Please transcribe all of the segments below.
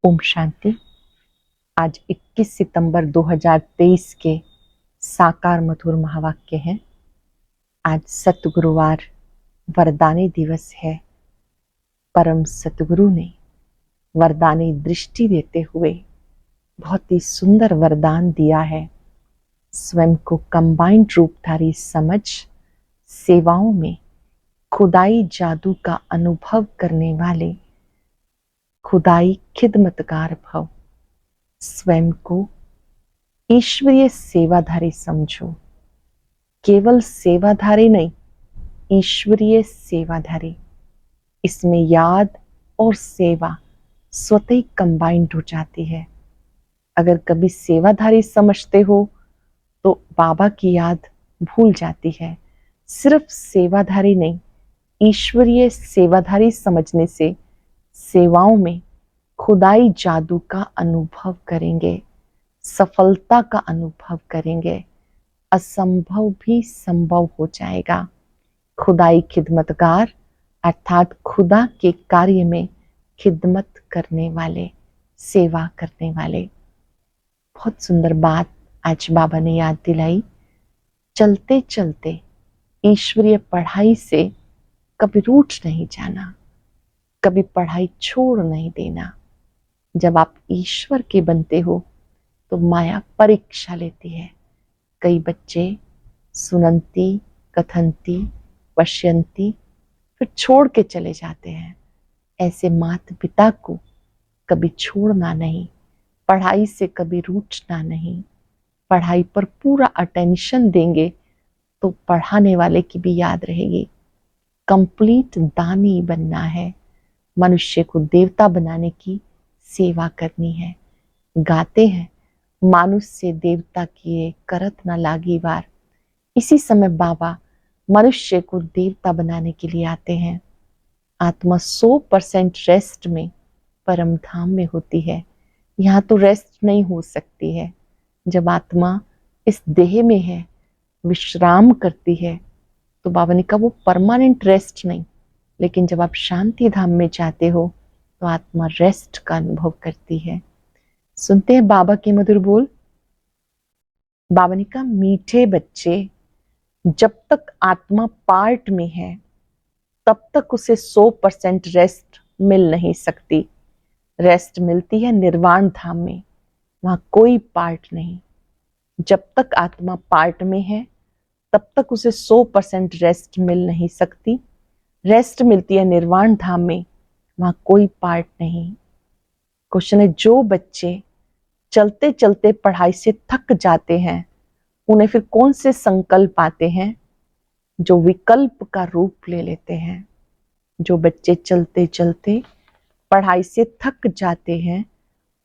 ओम शांति। आज 21 सितंबर 2023 के साकार मधुर महावाक्य हैं। आज सतगुरुवार वरदानी दिवस है। परम सतगुरु ने वरदानी दृष्टि देते हुए बहुत ही सुंदर वरदान दिया है। स्वयं को कंबाइंड रूपधारी समझ सेवाओं में खुदाई जादू का अनुभव करने वाले खुदाई खिदमतगार भव। स्वयं को ईश्वरीय सेवाधारी समझो। केवल सेवाधारी नहीं, ईश्वरीय सेवाधारी। इसमें याद और सेवा स्वतः ही कंबाइंड हो जाती है। अगर कभी सेवाधारी समझते हो तो बाबा की याद भूल जाती है। सिर्फ सेवाधारी नहीं, ईश्वरीय सेवाधारी समझने से सेवाओं में खुदाई जादू का अनुभव करेंगे, सफलता का अनुभव करेंगे, असंभव भी संभव हो जाएगा। खुदाई खिदमतगार अर्थात खुदा के कार्य में खिदमत करने वाले, सेवा करने वाले। बहुत सुंदर बात आज बाबा ने याद दिलाई। चलते चलते ईश्वरीय पढ़ाई से कभी रूठ नहीं जाना, कभी पढ़ाई छोड़ नहीं देना। जब आप ईश्वर के बनते हो तो माया परीक्षा लेती है। कई बच्चे सुनंती, कथंती, पश्यंती फिर छोड़ के चले जाते हैं। ऐसे माता पिता को कभी छोड़ना नहीं, पढ़ाई से कभी रूठना नहीं। पढ़ाई पर पूरा अटेंशन देंगे तो पढ़ाने वाले की भी याद रहेगी। कंप्लीट दानी बनना है, मनुष्य को देवता बनाने की सेवा करनी है। गाते हैं मानुष से देवता किए करत न लागी वार। इसी समय बाबा मनुष्य को देवता बनाने के लिए आते हैं। आत्मा 100% रेस्ट में परम धाम में होती है। यहाँ तो रेस्ट नहीं हो सकती है। जब आत्मा इस देह में है, विश्राम करती है, तो बाबा ने कहा वो परमानेंट रेस्ट नहीं, लेकिन जब आप शांति धाम में जाते हो तो आत्मा रेस्ट का अनुभव करती है। सुनते हैं बाबा के मधुर बोल। बाबा ने कहा मीठे बच्चे, जब तक आत्मा पार्ट में है तब तक उसे 100% रेस्ट मिल नहीं सकती। रेस्ट मिलती है निर्वाण धाम में, वहां कोई पार्ट नहीं। जब तक आत्मा पार्ट में है तब तक उसे 100% रेस्ट मिल नहीं सकती। रेस्ट मिलती है निर्वाण धाम में, वहां कोई पार्ट नहीं। क्वेश्चन है, जो बच्चे चलते चलते पढ़ाई से थक जाते हैं उन्हें फिर कौन से संकल्प आते हैं जो विकल्प का रूप ले लेते हैं। जो बच्चे चलते चलते पढ़ाई से थक जाते हैं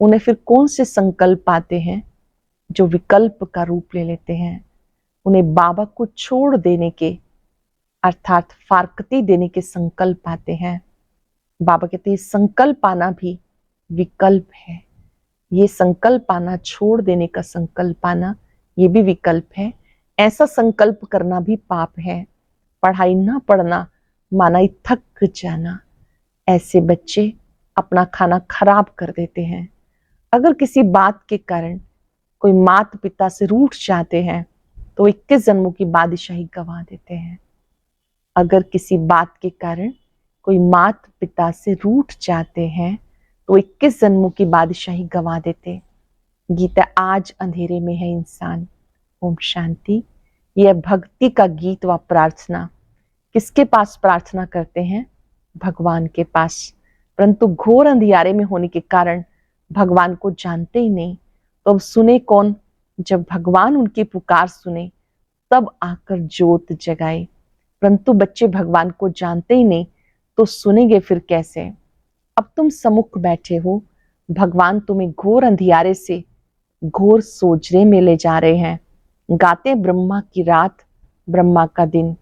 उन्हें फिर कौन से संकल्प आते हैं जो विकल्प का रूप ले लेते हैं। उन्हें बाबा को छोड़ देने के अर्थात फारकती देने के संकल्प आते हैं। बाबा कहते हैं संकल्प आना भी विकल्प है। ये संकल्प आना, छोड़ देने का संकल्प आना, ये भी विकल्प है। ऐसा संकल्प करना भी पाप है। पढ़ाई ना पढ़ना माना ही थक जाना। ऐसे बच्चे अपना खाना खराब कर देते हैं। अगर किसी बात के कारण कोई माता पिता से रूठ जाते हैं तो 21 जन्मों की बादशाही गंवा देते हैं। अगर किसी बात के कारण कोई माता पिता से रूठ जाते हैं तो 21 जन्मों की बादशाही गंवा देते। गीता आज अंधेरे में है इंसान। ओम शांति। यह भक्ति का गीत व प्रार्थना किसके पास प्रार्थना करते हैं? भगवान के पास। परंतु घोर अंधियारे में होने के कारण भगवान को जानते ही नहीं। तो अब सुने कौन? जब भगवान उनकी पुकार सुने तब आकर ज्योत जगाए। परंतु बच्चे भगवान को जानते ही नहीं तो सुनेंगे फिर कैसे? अब तुम सम्मुख बैठे हो, भगवान तुम्हें घोर अंधियारे से घोर सोजरे में ले जा रहे हैं। गाते ब्रह्मा की रात, ब्रह्मा का दिन।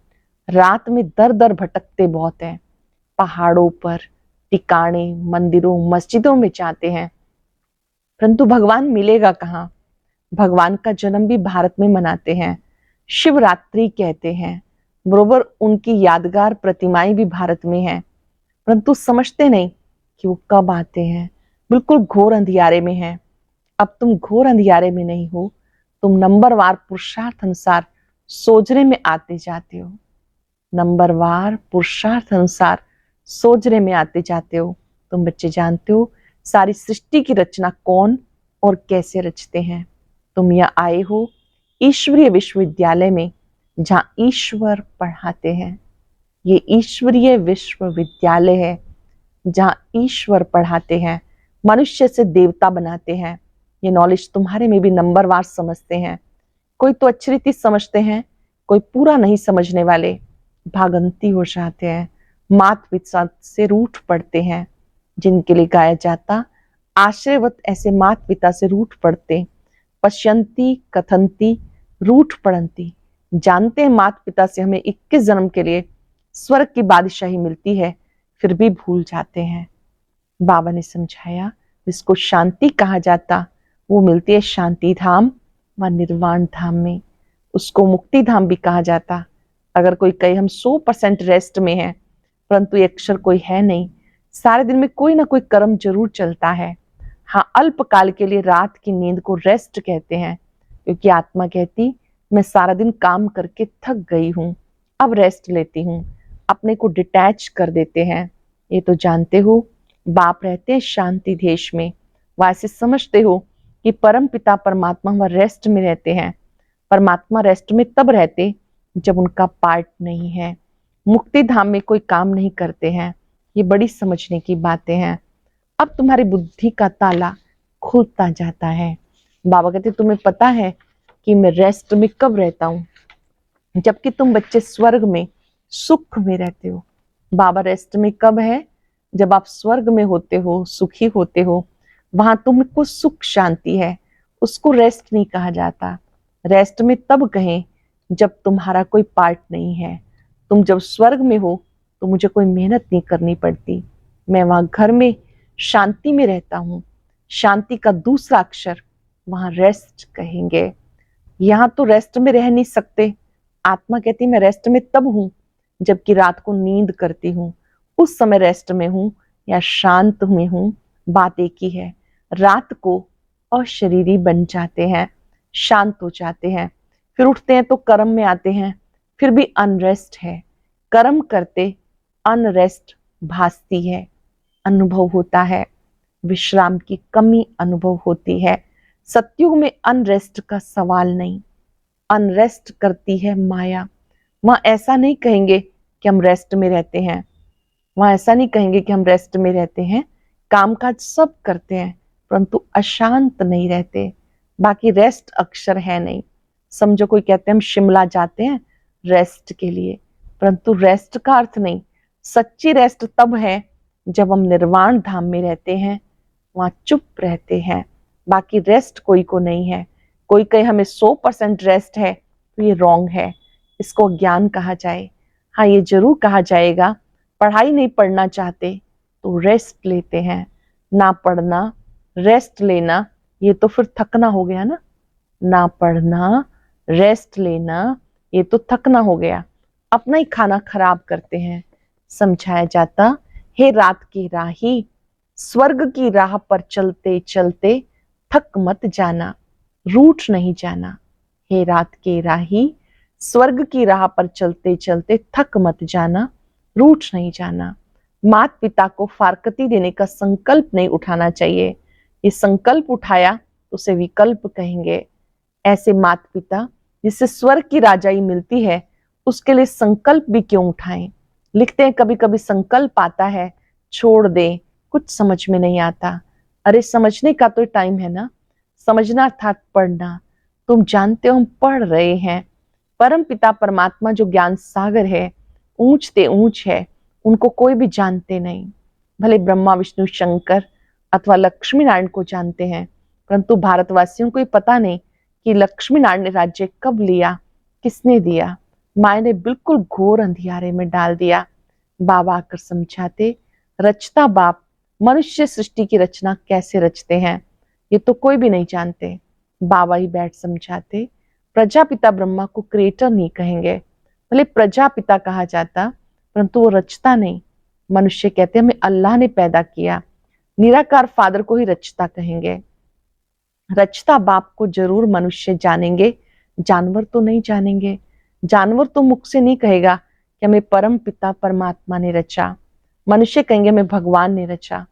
रात में दर दर भटकते बहुत हैं। पहाड़ों पर, टिकाणे, मंदिरों, मस्जिदों में जाते हैं, परंतु भगवान मिलेगा कहाँ? भगवान का जन्म भी भारत में मनाते हैं, शिवरात्रि कहते हैं, बरोबर उनकी यादगार प्रतिमाएं भी भारत में हैं, परंतु समझते नहीं कि वो कब आते हैं, बिल्कुल घोर अंधियारे में हैं। अब तुम घोर अंधियारे में नहीं हो, तुम नंबरवार पुरुषार्थ अनुसार सोजरे में आते जाते हो। नंबरवार पुरुषार्थ अनुसार सोजरे में आते जाते हो। तुम बच्चे जानते हो सारी सृष्टि की रचना कौन और कैसे रचते हैं। तुम यहाँ आए हो ईश्वरीय विश्वविद्यालय में, जहां ईश्वर पढ़ाते हैं। ये ईश्वरीय विश्वविद्यालय है जहां ईश्वर पढ़ाते हैं, मनुष्य से देवता बनाते हैं। ये नॉलेज तुम्हारे में भी नंबरवार समझते हैं। कोई तो अच्छी रीति समझते हैं, कोई पूरा नहीं समझने वाले भागंती हो जाते हैं, मात पिता से रूठ पड़ते हैं। जिनके लिए गाया जाता आश्रयवत ऐसे मात पिता से रूठ पड़ते, पश्यंती कथंती रूठ पड़ंती। जानते हैं मात पिता से हमें 21 जन्म के लिए स्वर्ग की बादशाही मिलती है, फिर भी भूल जाते हैं। बाबा ने समझाया जिसको शांति कहा जाता वो मिलती है शांति धाम व निर्वाण धाम में। उसको मुक्ति धाम भी कहा जाता। अगर कोई कहे हम 100% रेस्ट में है, परंतु ये अक्षर कोई है नहीं, सारे दिन में कोई ना कोई कर्म जरूर चलता है। हाँ, अल्पकाल के लिए रात की नींद को रेस्ट कहते हैं, क्योंकि आत्मा कहती मैं सारा दिन काम करके थक गई हूं, अब रेस्ट लेती हूं। अपने को डिटैच कर देते हैं। ये तो जानते हो बाप रहते हैं शांति देश में। वैसे समझते हो कि परम पिता परमात्मा वह रेस्ट में रहते हैं। परमात्मा रेस्ट में तब रहते जब उनका पार्ट नहीं है। मुक्ति धाम में कोई काम नहीं करते हैं। ये बड़ी समझने की बातें हैं। अब तुम्हारी बुद्धि का ताला खुलता जाता है। बाबा कहते तुम्हें पता है कि मैं रेस्ट में कब रहता हूं, जबकि तुम बच्चे स्वर्ग में सुख में रहते हो। बाबा रेस्ट में कब है? जब आप स्वर्ग में होते हो, सुखी होते हो, वहां तुमको सुख शांति है, उसको रेस्ट नहीं कहा जाता। रेस्ट में तब कहें जब तुम्हारा कोई पार्ट नहीं है। तुम जब स्वर्ग में हो तो मुझे कोई मेहनत नहीं करनी पड़ती, मैं वहां घर में शांति में रहता हूं। शांति का दूसरा अक्षर वहां रेस्ट कहेंगे। यहां तो रेस्ट में रह नहीं सकते। आत्मा कहती मैं रेस्ट में तब हूं जबकि रात को नींद करती हूं, उस समय रेस्ट में हूं या शांत में हूं, बात एक ही है। रात को अशरीरी बन जाते हैं, शांत हो जाते हैं, फिर उठते हैं तो कर्म में आते हैं, फिर भी अनरेस्ट है। कर्म करते अनरेस्ट भासती है, अनुभव होता है, विश्राम की कमी अनुभव होती है। सत्युग में अनरेस्ट का सवाल नहीं, अनरेस्ट करती है माया। वहां ऐसा नहीं कहेंगे कि हम रेस्ट में रहते हैं, वहां ऐसा नहीं कहेंगे कि हम रेस्ट में रहते हैं, कामकाज सब करते हैं परंतु अशांत नहीं रहते। बाकी रेस्ट अक्षर है नहीं। समझो कोई कहते हैं हम शिमला जाते हैं रेस्ट के लिए, परंतु रेस्ट का अर्थ नहीं। सच्ची रेस्ट तब है जब हम निर्वाण धाम में रहते हैं, वहां चुप रहते हैं। बाकी रेस्ट कोई को नहीं है। कोई कहे हमें 100% रेस्ट है तो ये रॉन्ग है, इसको ज्ञान कहा जाए। हाँ, ये जरूर कहा जाएगा पढ़ाई नहीं पढ़ना चाहते तो रेस्ट लेते हैं। ना पढ़ना रेस्ट लेना ये तो फिर थकना हो गया ना। ना पढ़ना रेस्ट लेना ये तो थकना हो गया, अपना ही खाना खराब करते हैं। समझाया जाता हे रात की राही, स्वर्ग की राह पर चलते चलते थक मत जाना, रूठ नहीं जाना। हे रात के राही, स्वर्ग की राह पर चलते चलते थक मत जाना, रूठ नहीं जाना। मात पिता को फारकती देने का संकल्प नहीं उठाना चाहिए। ये संकल्प उठाया तो उसे विकल्प कहेंगे। ऐसे मात पिता जिससे स्वर्ग की राजाई मिलती है उसके लिए संकल्प भी क्यों उठाएं। लिखते हैं कभी कभी संकल्प आता है छोड़ दे, कुछ समझ में नहीं आता। अरे समझने का तो टाइम है ना, समझना अर्थात पढ़ना। तुम जानते हो हम पढ़ रहे हैं। परम पिता परमात्मा जो ज्ञान सागर है, ऊंचते ऊंच है, उनको कोई भी जानते नहीं। भले ब्रह्मा विष्णु शंकर अथवा लक्ष्मी नारायण को जानते हैं, परंतु भारतवासियों को ये पता नहीं कि लक्ष्मी नारायण ने राज्य कब लिया, किसने दिया। माया ने बिल्कुल घोर अंधियारे में डाल दिया। बाबा आकर समझाते रचता बाप मनुष्य सृष्टि की रचना कैसे रचते हैं ये तो कोई भी नहीं जानते। बाबा ही बैठ समझाते। प्रजापिता ब्रह्मा को क्रिएटर नहीं कहेंगे, भले प्रजापिता कहा जाता परंतु वो रचता नहीं। मनुष्य कहते हमें अल्लाह ने पैदा किया, निराकार फादर को ही रचता कहेंगे। रचता बाप को जरूर मनुष्य जानेंगे, जानवर तो नहीं जानेंगे। जानवर तो मुख से नहीं कहेगा कि हमें परम पिता परमात्मा ने रचा, मनुष्य कहेंगे हमें भगवान ने रचा।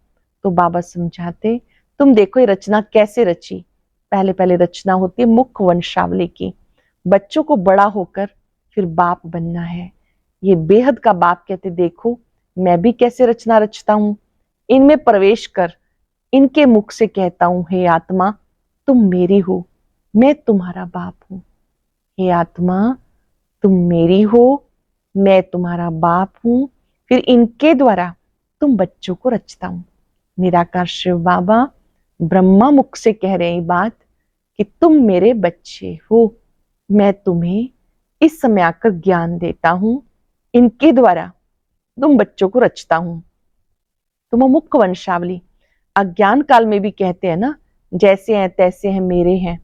तो बाबा समझाते, तुम देखो ये रचना कैसे रची। पहले पहले रचना होती है मुख वंशावली की। बच्चों को बड़ा होकर फिर बाप बनना है। ये बेहद का बाप कहते, देखो मैं भी कैसे रचना रचता हूं, इनमें प्रवेश कर इनके मुख से कहता हूं, हे आत्मा तुम मेरी हो, मैं तुम्हारा बाप हूं। हे आत्मा तुम मेरी हो, मैं तुम्हारा बाप हूं। फिर इनके द्वारा तुम बच्चों को रचता हूं। निराकार शिव बाबा ब्रह्मा मुख से कह रहे हैं ये बात कि तुम मेरे बच्चे हो, मैं तुम्हें इस समय आकर ज्ञान देता हूं, इनके द्वारा तुम बच्चों को रचता हूं। तुम मुख वंशावली अज्ञान काल में भी कहते हैं ना, जैसे हैं तैसे हैं मेरे हैं।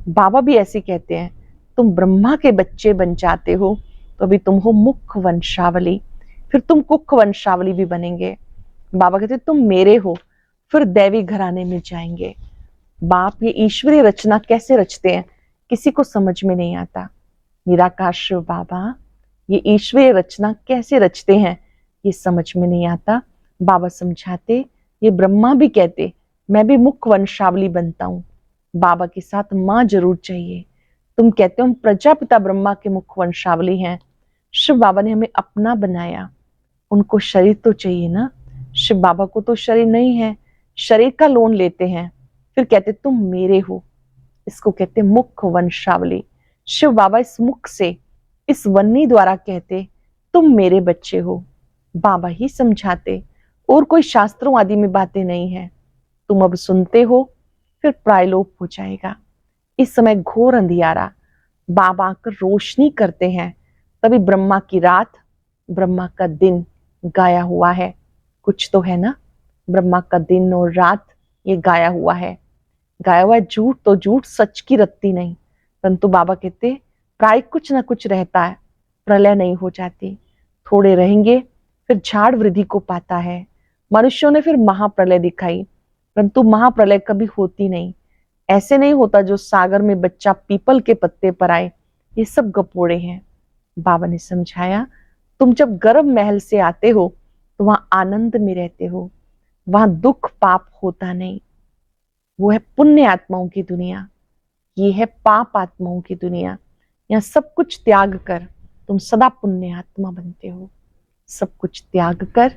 बाबा भी ऐसे कहते हैं, तुम ब्रह्मा के बच्चे बन जाते हो तो अभी तुम हो मुख वंशावली, फिर तुम कुख वंशावली भी बनेंगे। बाबा कहते तुम मेरे हो, फिर दैवी घराने में जाएंगे। बाप ये ईश्वरीय रचना कैसे रचते हैं किसी को समझ में नहीं आता। निराकार शिव बाबा ये ईश्वरीय रचना कैसे रचते हैं ये समझ में नहीं आता। बाबा समझाते, ये ब्रह्मा भी कहते मैं भी मुख वंशावली बनता हूं। बाबा के साथ मां जरूर चाहिए। तुम कहते हो हम प्रजापिता ब्रह्मा के मुख वंशावली हैं। शिव बाबा ने हमें अपना बनाया, उनको शरीर तो चाहिए ना। शिव बाबा को तो शरीर नहीं है, शरीर का लोन लेते हैं, फिर कहते तुम मेरे हो। इसको कहते मुख वंशावली। शिव बाबा इस मुख से, इस वन्नी द्वारा कहते तुम मेरे बच्चे हो। बाबा ही समझाते, और कोई शास्त्रों आदि में बातें नहीं है। तुम अब सुनते हो, फिर प्रायलोप हो जाएगा। इस समय घोर अंधियारा, बाबा आकर रोशनी करते हैं। तभी ब्रह्मा की रात, ब्रह्मा का दिन गाया हुआ है। कुछ तो है ना, ब्रह्मा का दिन और रात ये गाया हुआ है। गाया हुआ है झूठ तो झूठ, सच की रत्ती नहीं। परंतु बाबा कहते प्राय कुछ ना कुछ रहता है, प्रलय नहीं हो जाती। थोड़े रहेंगे फिर झाड़ वृद्धि को पाता है। मनुष्यों ने फिर महाप्रलय दिखाई, परंतु महाप्रलय कभी होती नहीं। ऐसे नहीं होता जो सागर में बच्चा पीपल के पत्ते पर आए। ये सब गपोड़े हैं। बाबा ने समझाया, तुम जब गर्भ महल से आते हो तो वहां आनंद में रहते हो, वहां दुख पाप होता नहीं। वो है पुण्य आत्माओं की दुनिया, ये है पाप आत्माओं की दुनिया। यहाँ सब कुछ त्याग कर तुम सदा पुण्य आत्मा बनते हो। सब कुछ त्याग कर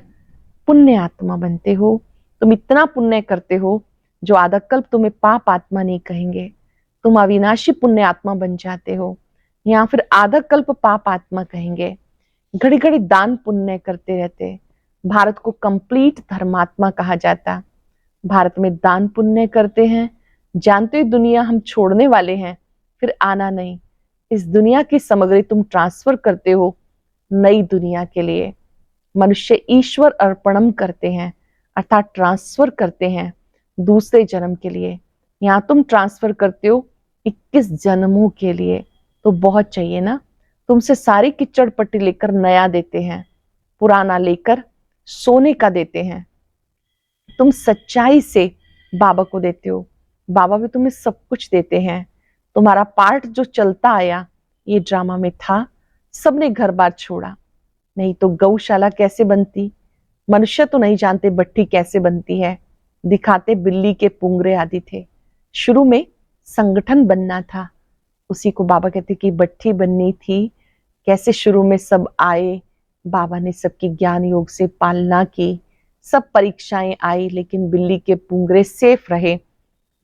पुण्य आत्मा बनते हो। तुम इतना पुण्य करते हो जो आधा कल्प तुम्हें पाप आत्मा नहीं कहेंगे। तुम अविनाशी पुण्य आत्मा बन जाते हो, या फिर आधा कल्प पाप आत्मा कहेंगे। घड़ी घड़ी दान पुण्य करते रहते। भारत को कंप्लीट धर्मात्मा कहा जाता। भारत में दान पुण्य करते हैं, जानते हो दुनिया हम छोड़ने वाले हैं, फिर आना नहीं। इस दुनिया की सामग्री तुम ट्रांसफर करते हो नई दुनिया के लिए। मनुष्य ईश्वर अर्पणम करते हैं, अर्थात ट्रांसफर करते हैं दूसरे जन्म के लिए। यहाँ तुम ट्रांसफर करते हो 21 जन्मों के लिए, तो बहुत चाहिए ना। तुमसे सारी किचड़ पट्टी लेकर नया देते हैं, पुराना लेकर सोने का देते हैं। तुम सच्चाई से बाबा को देते हो, बाबा भी तुम्हें सब कुछ देते हैं। तुम्हारा पार्ट जो चलता आया ये ड्रामा में था, सबने घर बार छोड़ा। नहीं तो गौशाला कैसे बनती, मनुष्य तो नहीं जानते भट्टी कैसे बनती है, दिखाते बिल्ली के पुंगरे आदि थे। शुरू में संगठन बनना था, उसी को बाबा कहते कि भट्टी बननी थी। कैसे शुरू में सब आए, बाबा ने सबकी ज्ञान योग से पालना की, सब परीक्षाएं आई, लेकिन बिल्ली के पुंगरे सेफ रहे।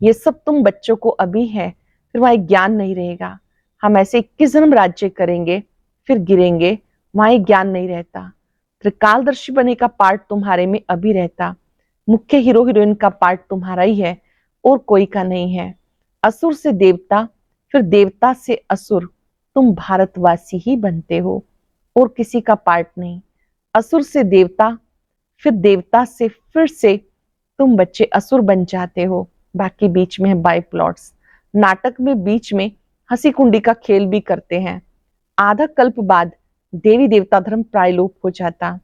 ये सब तुम बच्चों को अभी है, फिर वहां ज्ञान नहीं रहेगा। हम ऐसे 21 जन्म राज्य करेंगे फिर गिरेंगे, वहां ज्ञान नहीं रहता। त्रिकालदर्शी बने का पार्ट तुम्हारे में अभी रहता। मुख्य हीरो हीरोइन का पार्ट तुम्हारा ही है और कोई का नहीं है। असुर से देवता, फिर देवता से असुर, तुम भारतवासी ही बनते हो और किसी का पार्ट नहीं। असुर से देवता, फिर देवता से फिर से तुम बच्चे असुर बन जाते हो। बाकी बीच में है बाय प्लॉट्स। नाटक में बीच में हंसी कुंडी का खेल भी करते हैं। आधा कल्प बाद देवी देवता धर्म प्रायलोप हो जाता।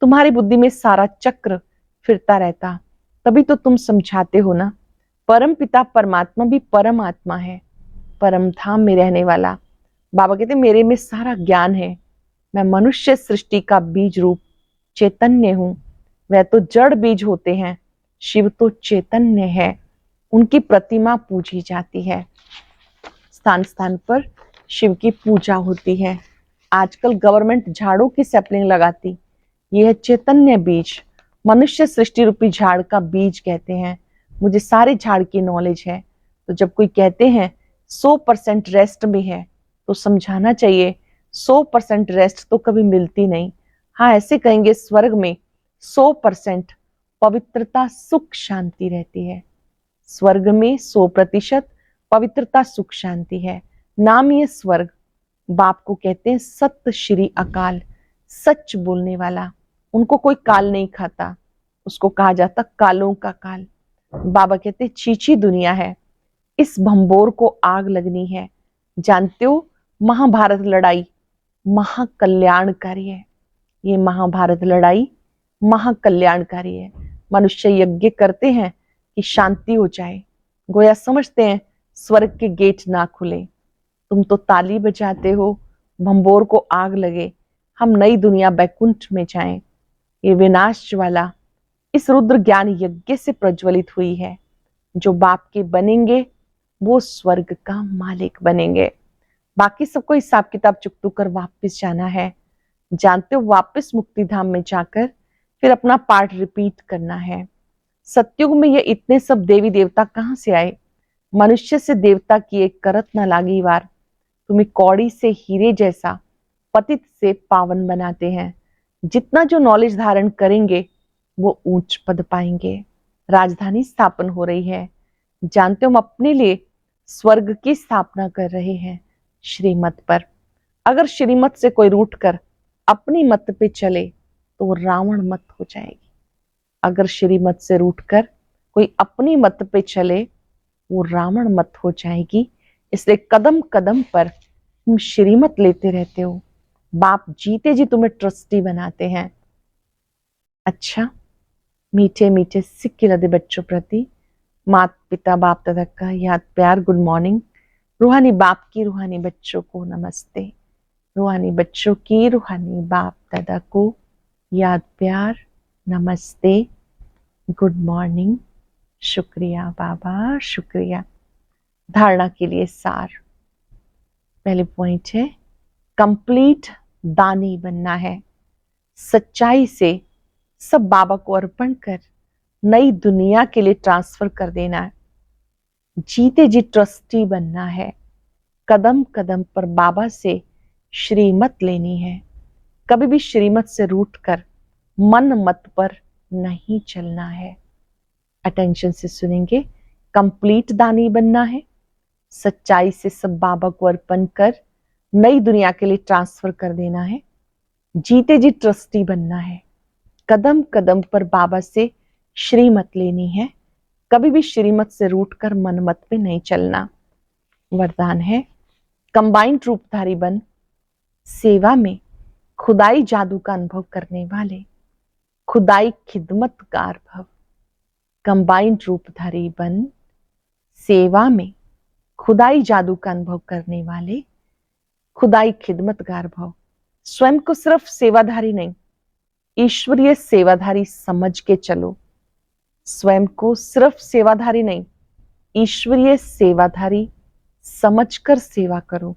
तुम्हारी बुद्धि में सारा चक्र फिरता रहता, तभी तो तुम समझाते हो ना, परम पिता परमात्मा भी परम आत्मा है, परम धाम में रहने वाला। बाबा कहते मेरे में सारा ज्ञान है, मैं मनुष्य सृष्टि का बीज रूप चैतन्य हूं। वह तो जड़ बीज होते हैं, शिव तो चैतन्य है, उनकी प्रतिमा पूजी जाती है। स्थान स्थान पर शिव की पूजा होती है। आजकल गवर्नमेंट झाड़ों की सैपलिंग लगाती, यह है चैतन्य बीज, मनुष्य सृष्टि रूपी झाड़ का बीज कहते हैं। मुझे सारे झाड़ की नॉलेज है, तो जब कोई कहते हैं 100% रेस्ट में है, तो समझाना चाहिए 100% रेस्ट तो कभी मिलती नहीं। हाँ, ऐसे कहेंगे स्वर्ग में 100% पवित्रता सुख शांति रहती है। स्वर्ग में 100% पवित्रता सुख शांति है, नाम ये स्वर्ग। बाप को कहते हैं सत्य श्री अकाल, सच बोलने वाला। उनको कोई काल नहीं खाता, उसको कहा जाता कालों का काल। बाबा कहते चीची दुनिया है, इस भंबोर को आग लगनी है। जानते हो महाभारत लड़ाई महाकल्याणकारी है, ये महाभारत लड़ाई महाकल्याणकारी है। मनुष्य यज्ञ करते हैं कि शांति हो जाए, गोया समझते हैं स्वर्ग के गेट ना खुले। तुम तो ताली बजाते हो भंबोर को आग लगे, हम नई दुनिया बैकुंठ में जाएं। ये विनाश ज्वाला इस रुद्र ज्ञान यज्ञ से प्रज्वलित हुई है। जो बाप के बनेंगे वो स्वर्ग का मालिक बनेंगे। बाकी सबको हिसाब किताब चुकतू कर वापस जाना है। जानते हो, वापस मुक्ति धाम में जाकर फिर अपना पार्ट रिपीट करना है। सतयुग में ये इतने सब देवी देवता कहां से आए? मनुष्य से देवता की एक करत न लागी वार। तुम्हें कौड़ी से हीरे जैसा, पतित से पावन बनाते हैं। जितना जो नॉलेज धारण करेंगे वो ऊंच पद पाएंगे। राजधानी स्थापन हो रही है। जानते हो, हम अपने लिए स्वर्ग की स्थापना कर रहे हैं श्रीमत पर। अगर श्रीमत से कोई रूठ कर अपनी मत पे चले तो वो रावण मत हो जाएगी। अगर श्रीमत से रूठकर कोई अपनी मत पे चले वो रावण मत हो जाएगी। इसलिए कदम कदम पर तुम श्रीमत लेते रहते हो। बाप जीते जी तुम्हें ट्रस्टी बनाते हैं। अच्छा, मीठे मीठे सिक्के लदे बच्चों प्रति माता पिता बाप दादा का याद प्यार गुड मॉर्निंग। रूहानी बाप की रूहानी बच्चों को नमस्ते। रूहानी बच्चों की रूहानी बाप दादा को याद प्यार नमस्ते गुड मॉर्निंग। शुक्रिया बाबा, शुक्रिया। धारणा के लिए सार। पहले पॉइंट है कंप्लीट दानी बनना है। सच्चाई से सब बाबा को अर्पण कर नई दुनिया के लिए ट्रांसफर कर देना है। जीते जी ट्रस्टी बनना है। कदम कदम पर बाबा से श्रीमत लेनी है। कभी भी श्रीमत से रूठकर मन मत पर नहीं चलना है। अटेंशन से सुनेंगे। कंप्लीट दानी बनना है। सच्चाई से सब बाबा को अर्पण कर नई दुनिया के लिए ट्रांसफर कर देना है। जीते जी ट्रस्टी बनना है। कदम कदम पर बाबा से श्रीमत लेनी है। कभी भी श्रीमत से रूठकर मनमत पे नहीं चलना। वरदान है कंबाइंड रूपधारी बन, सेवा में खुदाई जादू का अनुभव करने वाले, खुदाई खिदमतगार भव। कंबाइंड रूपधारी बन, सेवा में खुदाई जादू का अनुभव करने वाले, खुदाई खिदमतगार भव। स्वयं को सिर्फ सेवाधारी नहीं, ईश्वरीय सेवाधारी समझ के चलो। स्वयं को सिर्फ सेवाधारी नहीं, ईश्वरीय सेवाधारी समझकर सेवा करो।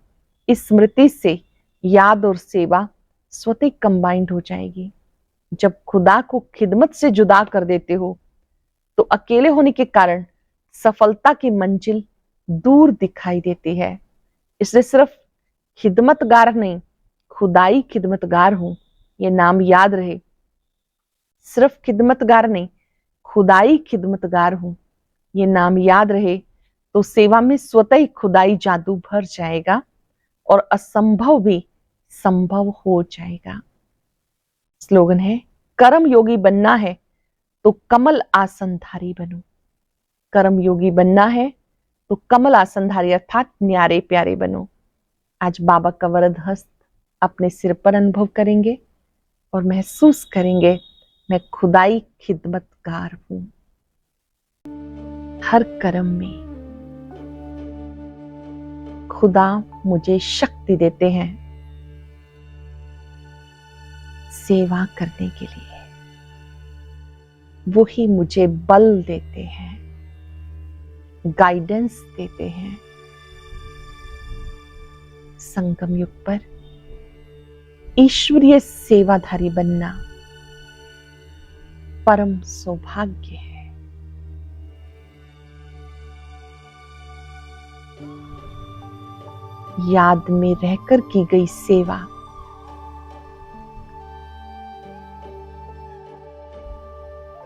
इस स्मृति से याद और सेवा स्वतः कंबाइंड हो जाएगी। जब खुदा को खिदमत से जुदा कर देते हो तो अकेले होने के कारण सफलता की मंजिल दूर दिखाई देती है। इसलिए सिर्फ खिदमतगार नहीं, खुदाई खिदमतगार हूं, ये नाम याद रहे। सिर्फ खिदमतगार नहीं, खुदाई खिदमतगार हूं, ये नाम याद रहे तो सेवा में स्वतः ही खुदाई जादू भर जाएगा और असंभव भी संभव हो जाएगा। स्लोगन है कर्म योगी बनना है तो कमल आसनधारी बनो। कर्म योगी बनना है तो कमल आसनधारी अर्थात न्यारे प्यारे बनो। आज बाबा का वरद हस्त अपने सिर पर अनुभव करेंगे और महसूस करेंगे मैं खुदाई खिदमतगार हूं। हर कर्म में खुदा मुझे शक्ति देते हैं सेवा करने के लिए। वो ही मुझे बल देते हैं, गाइडेंस देते हैं। संगम युग पर ईश्वरीय सेवाधारी बनना परम सौभाग्य है। याद में रहकर की गई सेवा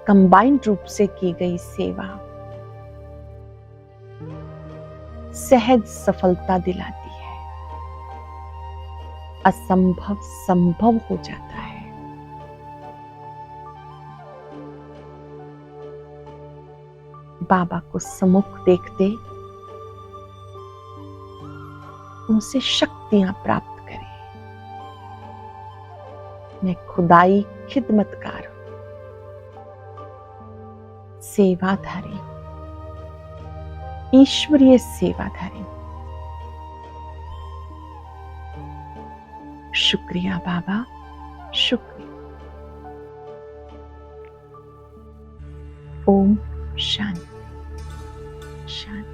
कंबाइंड रूप से की गई सेवा सहज सफलता दिलाती है। असंभव संभव हो जाता है। बाबा को सम्मुख देखते उनसे शक्तियां प्राप्त करें। मैं खुदाई खिदमतकार हूं, सेवाधारी, ईश्वरीय सेवाधारी। शुक्रिया बाबा, शुक्रिया। ओम शांति शांति।